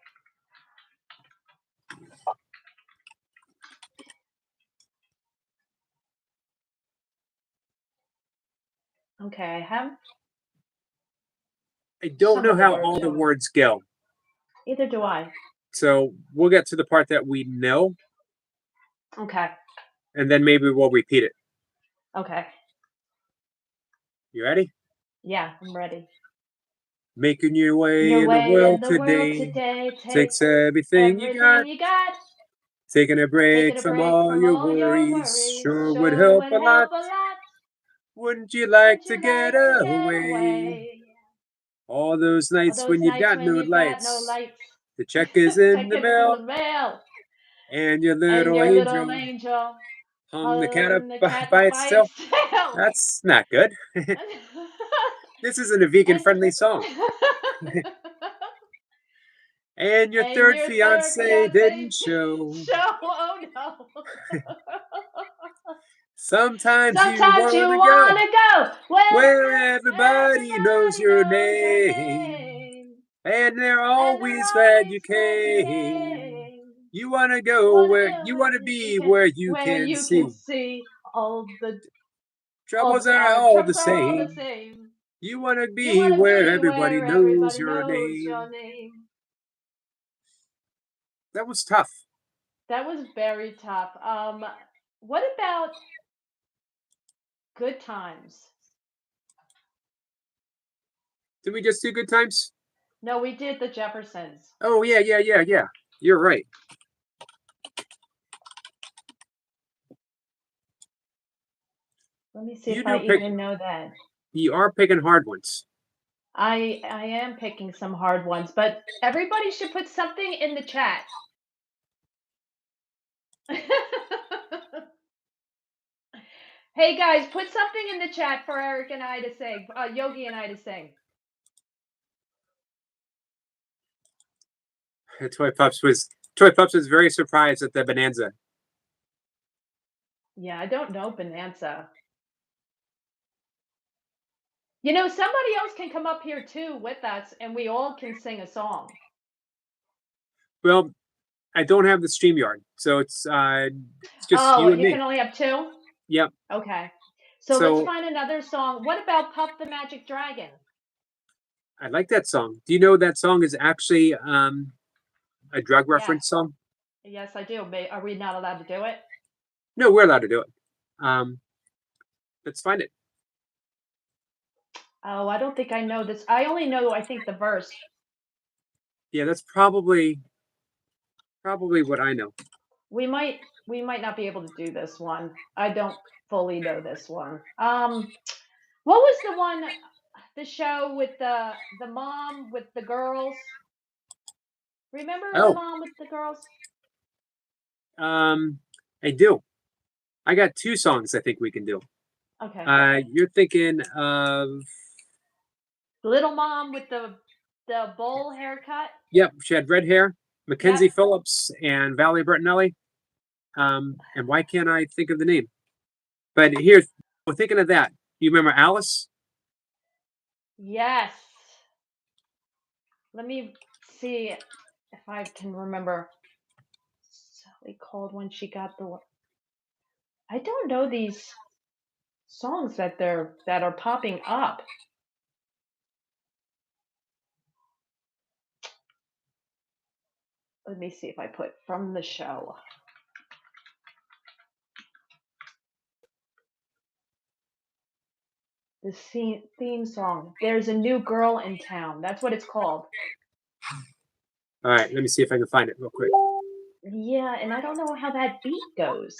Okay, I have. I don't Some know of the how words all the don't. words go. Either do I. So we'll get to the part that we know, Okay. and then maybe we'll repeat it. Okay. You ready? Yeah, I'm ready. Making your way Your in way the world in the world today today takes everything you got. Taking a break Taking a from break all from your all your worries worries sure would help a lot. Wouldn't you like Would to you get like to get away? away? All those All nights when those you nights got when no you got no lights. lights. The check is in the Check it in the mail, mail. and your And little your angel little angel hung the cat up holding the cat by by itself. its tail. That's not good. This isn't a vegan-friendly song. And your And third your third fiance didn't fiance show. show. Oh no. Sometimes you Sometimes you wanna go wanna go where everybody knows everybody your knows your name, name. and they're And they're always glad you always glad you came. came. You wanna go Wanna where go you wanna you be, can, where you where can you can see. see all the Troubles are all the troubles are all the same. same. You wanna You be wanna where be everybody where knows everybody your knows name. your name. That was tough. That was very tough. What about Good Times? Did we just do good times? No, we did the Jeffersons. Oh yeah. You're right. Let me see You if I do pick. even know that. You are picking hard ones. I am picking some hard ones, but everybody should put something in the chat. Hey guys, put something in the chat for Eric and I to sing, Yogi and I to sing. Toy Pups was very surprised at the Bonanza. Yeah, I don't know Bonanza. You know, somebody else can come up here too with us, and we all can sing a song. Well, I don't have the StreamYard, so it's just you and You me. can only have two? Yep. Okay. So let's find another song. What about Puff the Magic Dragon? I like that song. Do you know that song is actually a drug reference song? Yes, I do. Are we not allowed to do it? No, we're allowed to do it. Let's find it. Oh, I don't think I know this. I only know, I think, the verse. Yeah, that's probably what I know. We might not be able to do this one. I don't fully know this one. What was the one, the show with the mom with the girls? Remember the mom with the girls? I do. I got two songs I think we can do. Okay. You're thinking of Little Mom with the bowl haircut? Yep, she had red hair. Mackenzie Phillips and Valerie Bertinelli. And why can't I think of the name? But here, we're thinking of that. You remember Alice? Yes. Let me see if I can remember. Sally called when she got the. I don't know these songs that are popping up. Let me see if I put from the show. The theme song. There's a new girl in town. That's what it's called. All right, let me see if I can find it real quick. Yeah, and I don't know how that beat goes.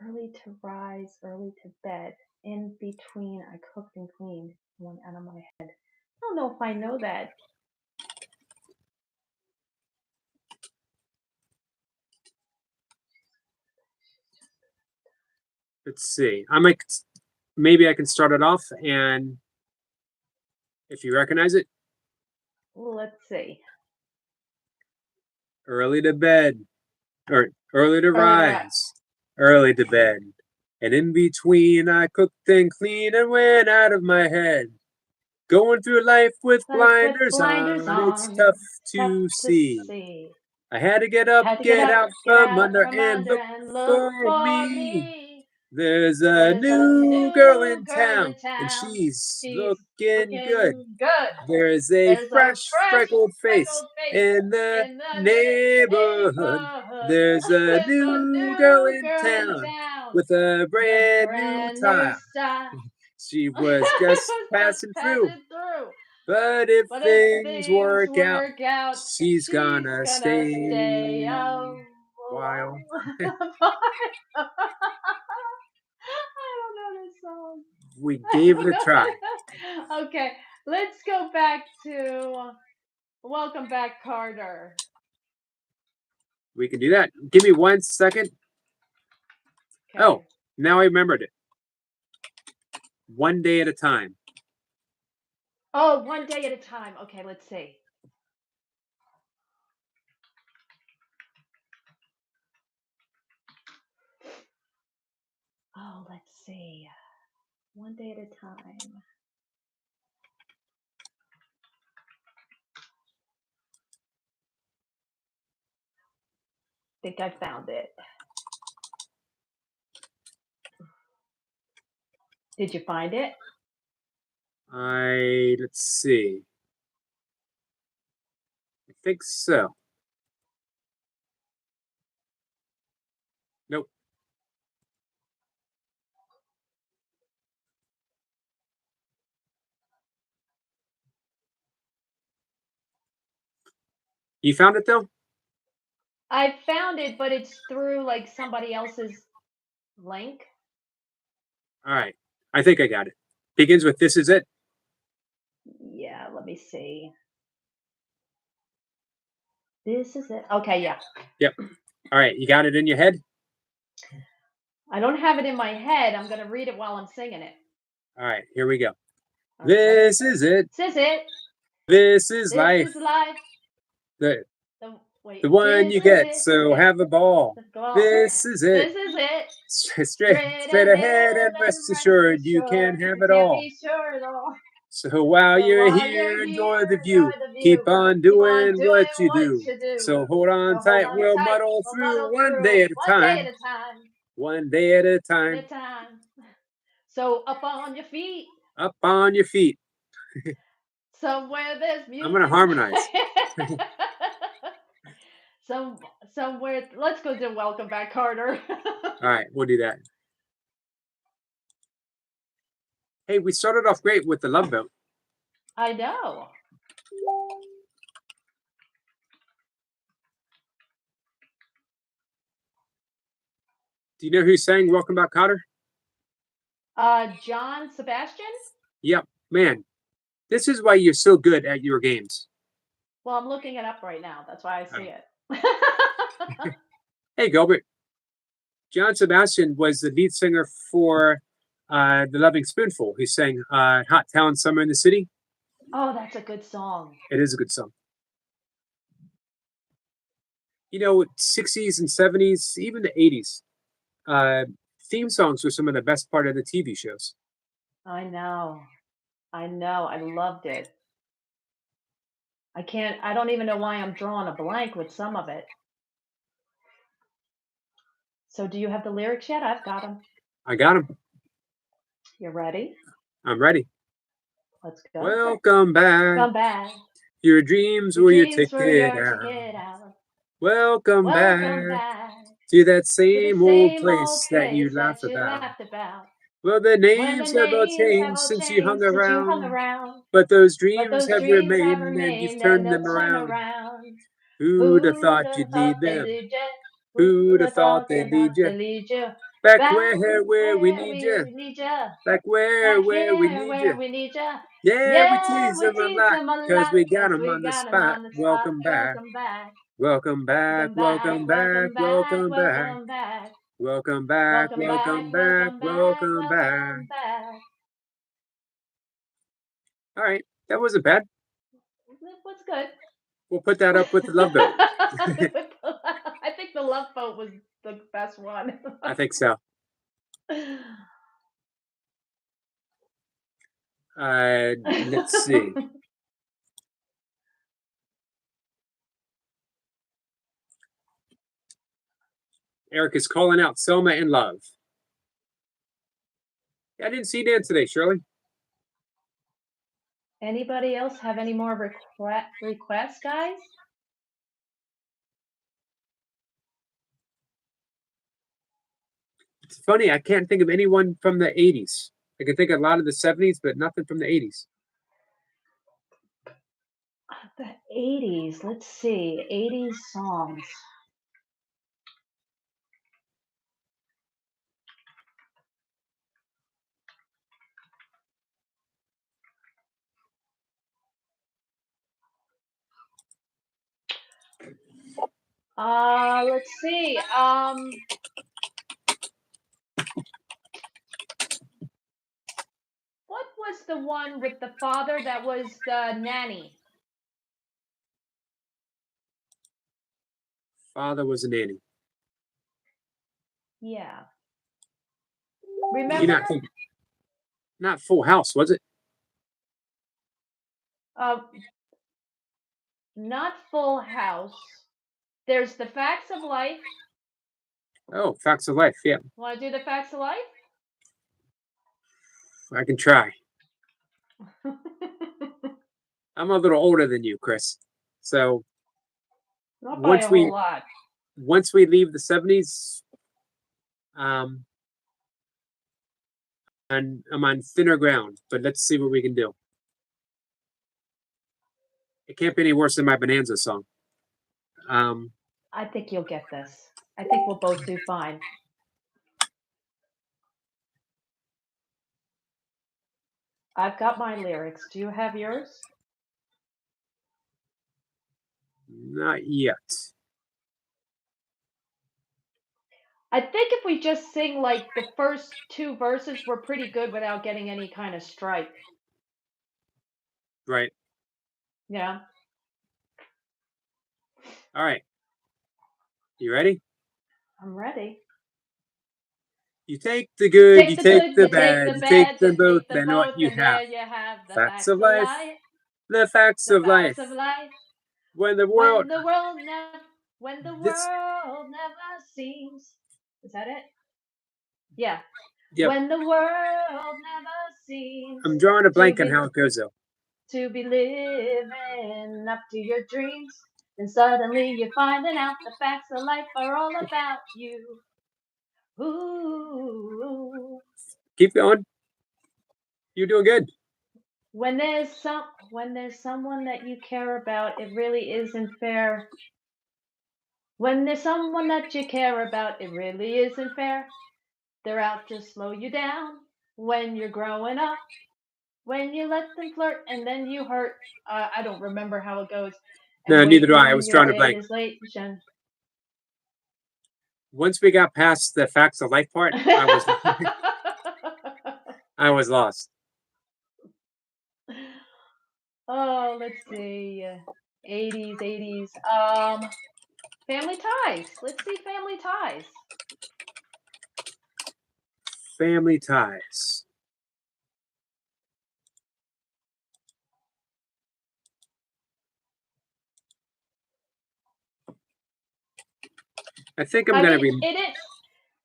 Early to rise, early to bed. In between, I cooked and cleaned. One out of my head. I don't know if I know that. Let's see. Maybe I can start it off, and if you recognize it. Let's see. Early to bed, or early to rise, early to bed. And in between, I cooked and cleaned and went out of my head. Going through life with blinders on, it's tough to see. I had to get up, get out from under, and look for me. There's a new girl in town, and she's looking good. There's a fresh, freckled face in the neighborhood. There's a new girl in town with a brand new tie. She was just passing through. But if things work out, she's gonna stay a while. I don't know this song. We gave it a try. Okay, let's go back to Welcome Back, Carter. We can do that. Give me 1 second. Okay. Oh, now I remembered it. One day at a time. Oh, one day at a time. Okay, let's see. Oh, let's see. One day at a time. Think I found it. Did you find it? Let's see. I think so. Nope. You found it though? I found it, but it's through like somebody else's link. All right. I think I got it. Begins with "This is it." Yeah, let me see. This is it. Okay, yeah. All right. You got it in your head? I don't have it in my head. I'm going to read it while I'm singing it. All right. Here we go. Okay. This is it. This is it. This is This life. is life. The, Wait. the one This you is get. it. So have a ball. Go on. This is it. This is it. Straight ahead and rest assured you can have it all. Be sure at all. So while you're here, enjoy the view. Keep on doing what you do. So hold on tight, we'll muddle through one day at a time. One day at a time. So up on your feet. Up on your feet. Somewhere there's music. I'm gonna harmonize. Somewhere. Let's go to Welcome Back, Carter. All right, we'll do that. Hey, we started off great with the Love Boat. I know. Do you know who sang Welcome Back, Cotter? John Sebastian? Yep, man. This is why you're so good at your games. Well, I'm looking it up right now. That's why I see it. Hey, Gilbert. John Sebastian was the lead singer for The Loving Spoonful. He sang Hot Town, Summer in the City. Oh, that's a good song. It is a good song. You know, 60s and 70s, even the 80s, theme songs were some of the best part of the TV shows. I know. I loved it. I don't even know why I'm drawing a blank with some of it. So do you have the lyrics yet? I've got them. I got them. You ready? I'm ready. Let's go. Welcome back. Come back. Your dreams were your ticket out. Welcome back to that same old place that you laughed about. Well, the names have all changed since you hung around, but those dreams have remained and you've turned them around. Who'd have thought you'd need them? Who'd have thought they'd lead you back where we need you? Back where we need you. Yeah, we tease them a lot, 'cause we got them on the spot. Welcome back. Welcome back, welcome back, welcome back. Welcome back, welcome back, welcome back. All right, that wasn't bad. It was good. We'll put that up with the Love Boat. I think the Love Boat was the best one. I think so. Let's see. Eric is calling out Selma in love. Yeah, I didn't see Dan today, Shirley. Anybody else have any more requests, guys? It's funny, I can't think of anyone from the 80s. I can think of a lot of the 70s, but nothing from the 80s. The 80s. Let's see. 80s songs. Let's see. What was the one with the father that was the nanny? Father was a nanny. Yeah. You're Remember? not thinking, not Full House, was it? Uh, not Full House. There's the Facts of Life. Oh, Facts of Life. Yeah, Want to do the Facts of Life? I can try. I'm a little older than you, Chris. So Not by a whole lot. once we leave the 70s, um, and I'm on thinner ground. But let's see what we can do. It can't be any worse than my Bonanza song. I think you'll get this. I think we'll both do fine. I've got my lyrics. Do you have yours? Not yet. I think if we just sing like the first two verses, we're pretty good without getting any kind of strike. Right. Yeah. All right. You ready? I'm ready. You take the good, Take you the take good, the you bad, take the you bad, take them you both, take them then what both, you and have. there you have the Facts facts of of life. life. The facts The of life. facts of life. When the world. When the This. world never seems. Is that it? Yeah. Yep. When the world never seems I'm drawing a to blank on be how it goes though. to be living up to your dreams, then suddenly you're finding out the facts of life are all about you. Ooh. Keep going. You're doing good. When there's someone that you care about, it really isn't fair. When there's someone that you care about, it really isn't fair. They're out to slow you down when you're growing up. When you let them flirt and then you hurt. I don't remember how it goes. No, And neither do I. I waiting was your drawing a date blank. is late. Jen. Once we got past the facts of life part, I was lost. Oh, let's see. 80s. Family Ties. Let's see Family Ties. Family ties. I think I'm gonna be.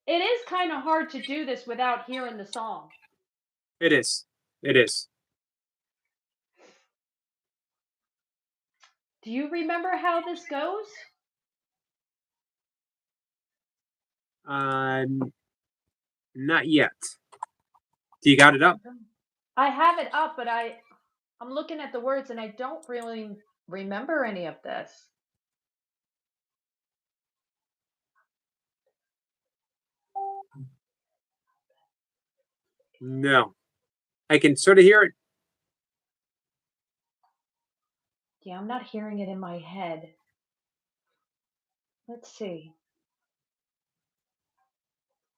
It is kind of hard to do this without hearing the song. It is. It is. Do you remember how this goes? Not yet. Do you got it up? I have it up, but I'm looking at the words and I don't really remember any of this. No. I can sort of hear it. Yeah, I'm not hearing it in my head. Let's see.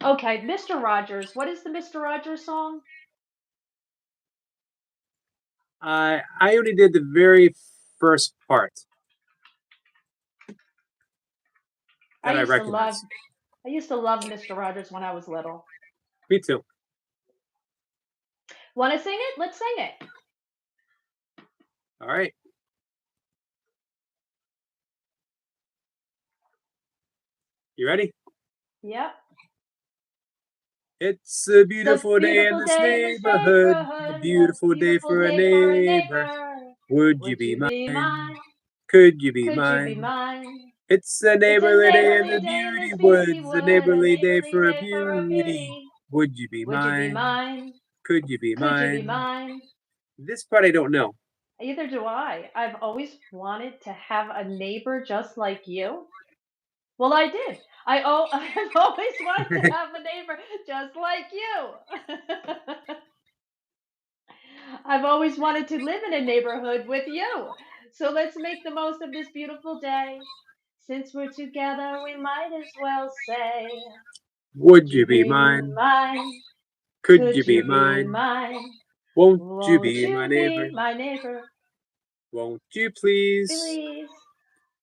Okay, Mr. Rogers. What is the Mr. Rogers song? I only did the very first part that I recognize. I used to love Mr. Rogers when I was little. Me too. Want to sing it? Let's sing it. All right. You ready? Yep. It's a beautiful day in this neighborhood. A beautiful day for a neighbor. Would you be mine? Could you be mine? It's a neighborly day in the beauty woods. A neighborly day for a beauty. Would you be mine? Could you be mine? This part I don't know. Either do I. I've always wanted to have a neighbor just like you. Well, I did. I've always wanted to have a neighbor just like you. I've always wanted to live in a neighborhood with you. So let's make the most of this beautiful day. Since we're together, we might as well say, Would you be mine? mine? Could you be mine? mine? Won't you Won't be my you neighbor? be my neighbor? Won't you please? Please,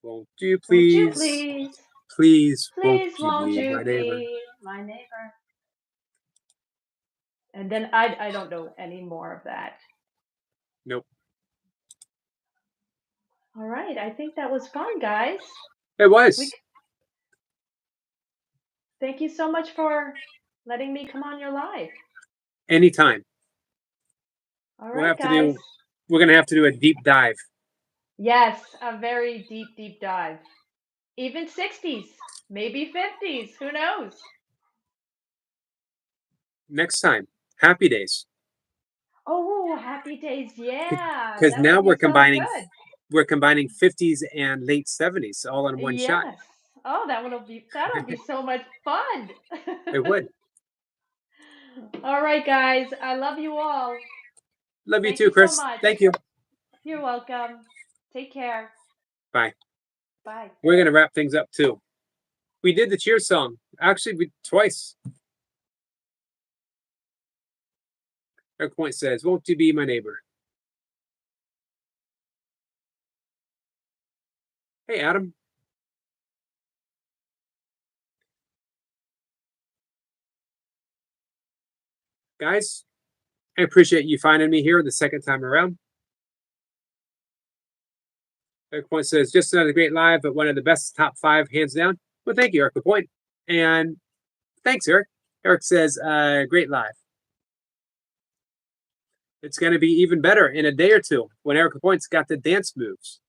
Won't you won't you please? please? Please, won't Please, you won't be you my neighbor? be my neighbor? And then I don't know any more of that. Nope. All right, I think that was fun, guys. It was. Thank you so much for letting me come on your live. Anytime. All We'll right, have to guys. we're gonna have to do a deep dive. Yes, a very deep dive. Even 60s, maybe 50s, who knows? Next time. Happy days. Oh, happy days, yeah. Because that now would be we're so combining good. 50s and late 70s all in one shot. Yes. Oh, that'll be so much fun. It would. All right, guys. I love you all. Love you Thank too, you so Chris. much. Thank you. You're welcome. Take care. Bye. Bye. We're gonna wrap things up too. We did the cheer song. Actually, twice. Eric Point says, "Won't you be my neighbor?" Hey, Adam. Guys, I appreciate you finding me here the second time around. Eric Point says, "Just another great live, but one of the best top 5, hands down." Well, thank you, Eric Point. And thanks, Eric. Eric says, "Great live." It's going to be even better in a day or two when Eric Point's got the dance moves.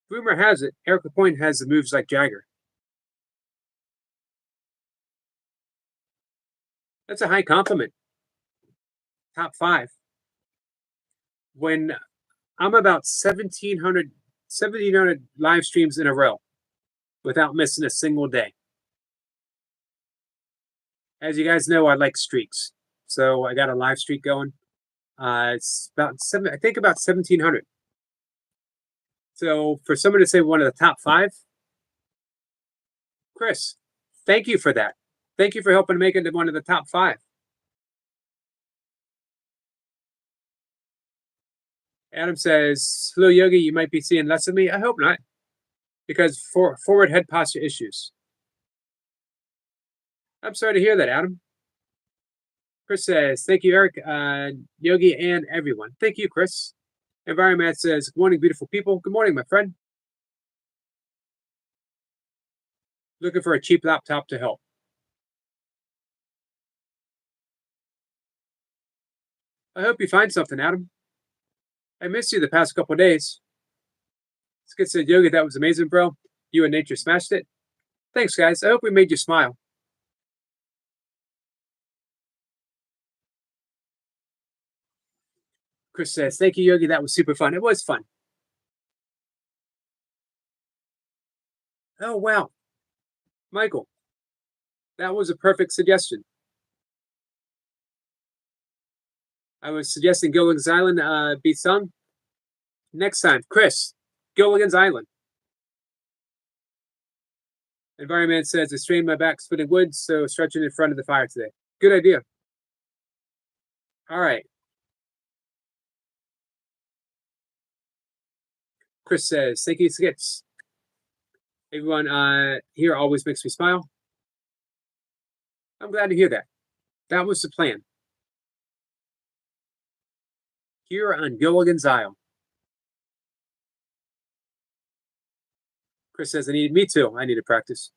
Rumor has it, Eric Point has the moves like Jagger. That's a high compliment. Top 5. When I'm about 1,700 live streams in a row without missing a single day. As you guys know, I like streaks. So I got a live streak going. It's about I think about 1,700. So for someone to say one of the top 5, Chris, thank you for that. Thank you for helping make it one of the top 5. Adam says, "Hello, Yogi. You might be seeing less of me. I hope not, because forward head posture issues." I'm sorry to hear that, Adam. Chris says, "Thank you, Eric, Yogi, and everyone." Thank you, Chris. Environment says, "Good morning, beautiful people." Good morning, my friend. Looking for a cheap laptop to help. I hope you find something, Adam. I missed you the past couple of days. Skid said, "Yogi, that was amazing, bro. You and nature smashed it." Thanks, guys. I hope we made you smile. Chris says, "Thank you, Yogi. That was super fun." It was fun. Oh, wow. Michael, that was a perfect suggestion. I was suggesting Gilligan's Island be sung. Next time, Chris, Gilligan's Island. Environment says, "I strained my back splitting wood, so stretching in front of the fire today." Good idea. All right. Chris says, "Thank you, Skits. Everyone here always makes me smile." I'm glad to hear that. That was the plan. Here on Gilligan's Isle. Chris says, me too. I need to practice.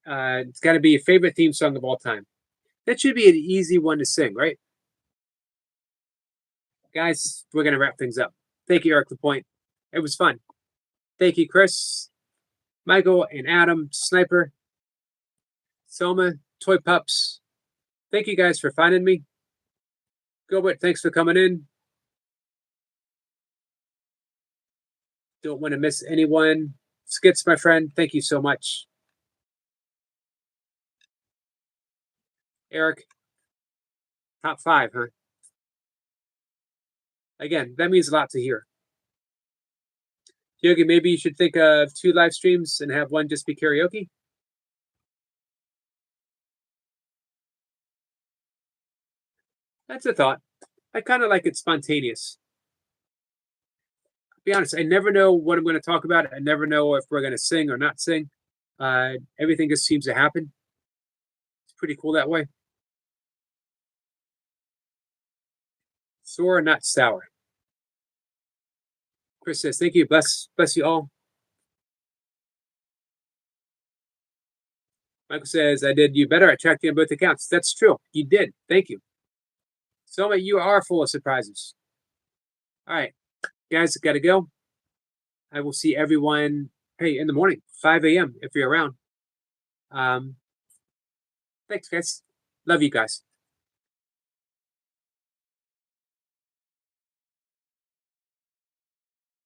It's got to be a favorite theme song of all time. That should be an easy one to sing, right? Guys, we're going to wrap things up. Thank you, Eric LaPointe. It was fun. Thank you, Chris, Michael, and Adam, Sniper, Selma, Toy Pups. Thank you guys for finding me. Gilbert, thanks for coming in. Don't want to miss anyone. Skits, my friend, thank you so much. Eric, top 5, huh? Again, that means a lot to hear. Yogi, maybe you should think of 2 live streams and have one just be karaoke. That's a thought. I kind of like it spontaneous. To be honest, I never know what I'm going to talk about. I never know if we're going to sing or not sing. Everything just seems to happen. It's pretty cool that way. Sour, not sour. Chris says, thank you. Bless you all. Michael says, I did you better. I tracked you on both accounts. That's true. You did. Thank you. Soma, you are full of surprises. All right, guys, got to go. I will see everyone, in the morning, 5 a.m. if you're around. Thanks, guys. Love you guys.